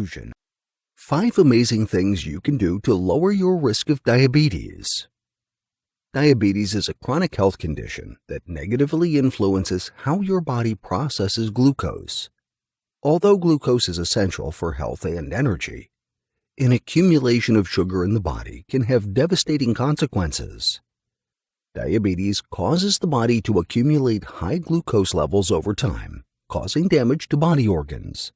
conclusion. 5 amazing things you can do to lower your risk of diabetes. Diabetes is a chronic health condition that negatively influences how your body processes glucose. Although glucose is essential for health and energy, an accumulation of sugar in the body can have devastating consequences. Diabetes causes the body to accumulate high glucose levels over time, causing damage to body organs.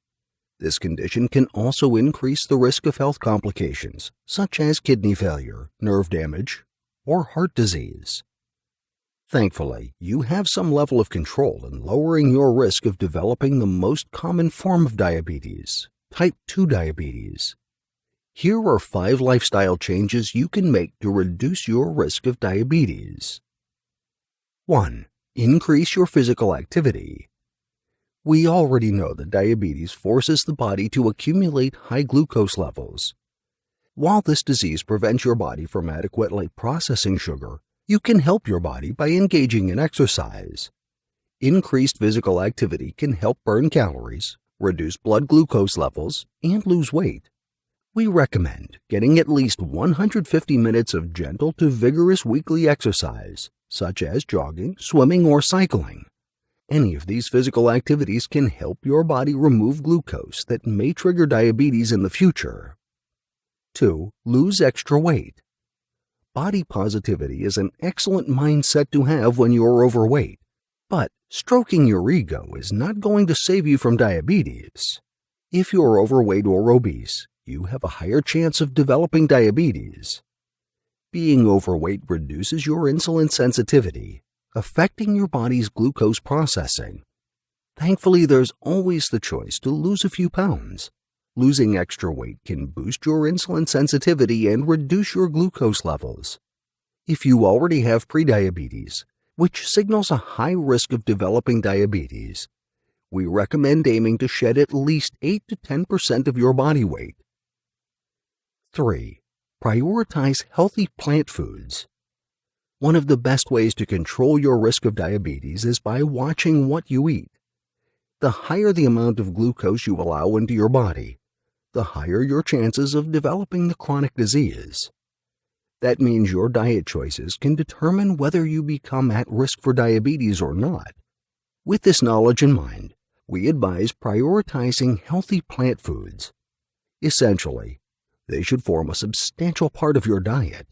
This condition can also increase the risk of health complications such as kidney failure, nerve damage, or heart disease. Thankfully, you have some level of control in lowering your risk of developing the most common form of diabetes, type 2 diabetes. Here are 5 lifestyle changes you can make to reduce your risk of diabetes. 1. Increase your physical activity. We already know that diabetes forces the body to accumulate high glucose levels. While this disease prevents your body from adequately processing sugar, you can help your body by engaging in exercise. Increased physical activity can help burn calories, reduce blood glucose levels, and lose weight. We recommend getting at least 150 minutes of gentle to vigorous weekly exercise, such as jogging, swimming, or cycling. Any of these physical activities can help your body remove glucose that may trigger diabetes in the future. 2. Lose extra weight. Body positivity is an excellent mindset to have when you're overweight, but stroking your ego is not going to save you from diabetes. If you're overweight or obese, you have a higher chance of developing diabetes. Being overweight reduces your insulin sensitivity, affecting your body's glucose processing. Thankfully, there's always the choice to lose a few pounds. Losing extra weight can boost your insulin sensitivity and reduce your glucose levels. If you already have prediabetes, which signals a high risk of developing diabetes, we recommend aiming to shed at least 8 to 10% of your body weight. 3. Prioritize healthy plant foods. One of the best ways to control your risk of diabetes is by watching what you eat. The higher the amount of glucose you allow into your body, the higher your chances of developing the chronic disease. That means your diet choices can determine whether you become at risk for diabetes or not. With this knowledge in mind, we advise prioritizing healthy plant foods. Essentially, they should form a substantial part of your diet.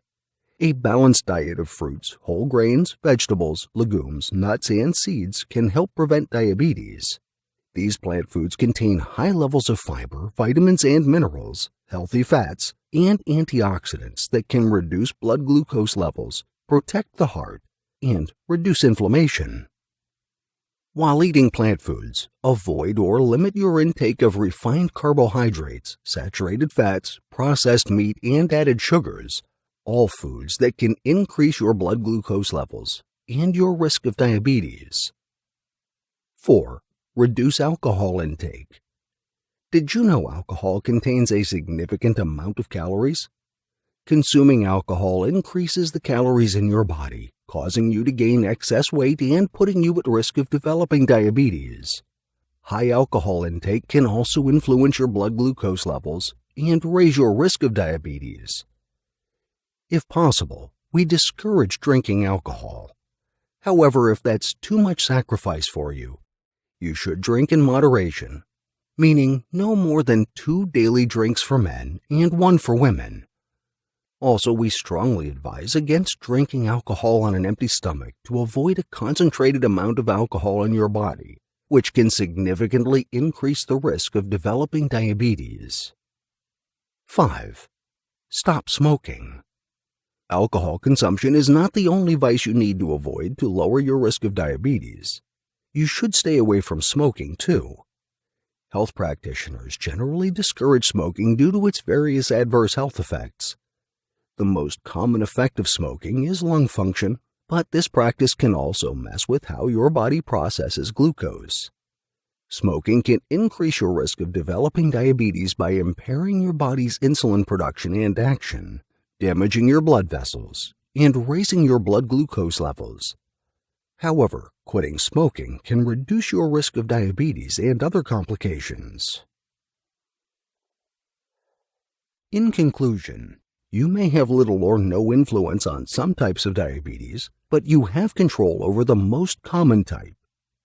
A balanced diet of fruits, whole grains, vegetables, legumes, nuts, and seeds can help prevent diabetes. These plant foods contain high levels of fiber, vitamins and minerals, healthy fats, and antioxidants that can reduce blood glucose levels, protect the heart, and reduce inflammation. While eating plant foods, avoid or limit your intake of refined carbohydrates, saturated fats, processed meat, and added sugars, all foods that can increase your blood glucose levels and your risk of diabetes. 4. Reduce alcohol intake. Did you know alcohol contains a significant amount of calories? Consuming alcohol increases the calories in your body, causing you to gain excess weight and putting you at risk of developing diabetes. High alcohol intake can also influence your blood glucose levels and raise your risk of diabetes. If possible, we discourage drinking alcohol. However, if that's too much sacrifice for you, you should drink in moderation, meaning no more than 2 daily drinks for men and 1 for women. Also, we strongly advise against drinking alcohol on an empty stomach to avoid a concentrated amount of alcohol in your body, which can significantly increase the risk of developing diabetes. 5. Stop smoking. Alcohol consumption is not the only vice you need to avoid to lower your risk of diabetes. You should stay away from smoking, too. Health practitioners generally discourage smoking due to its various adverse health effects. The most common effect of smoking is lung function, but this practice can also mess with how your body processes glucose. Smoking can increase your risk of developing diabetes by impairing your body's insulin production and action, damaging your blood vessels, and raising your blood glucose levels. However, quitting smoking can reduce your risk of diabetes and other complications. In conclusion, you may have little or no influence on some types of diabetes, but you have control over the most common type,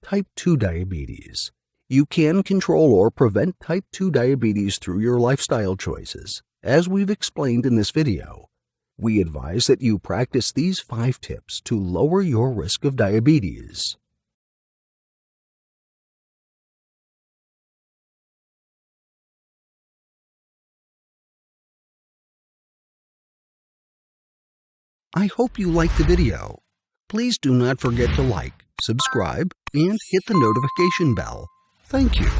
type 2 diabetes. You can control or prevent type 2 diabetes through your lifestyle choices, as we've explained in this video. We advise that you practice these 5 tips to lower your risk of diabetes. I hope you liked the video. Please do not forget to like, subscribe, and hit the notification bell. Thank you.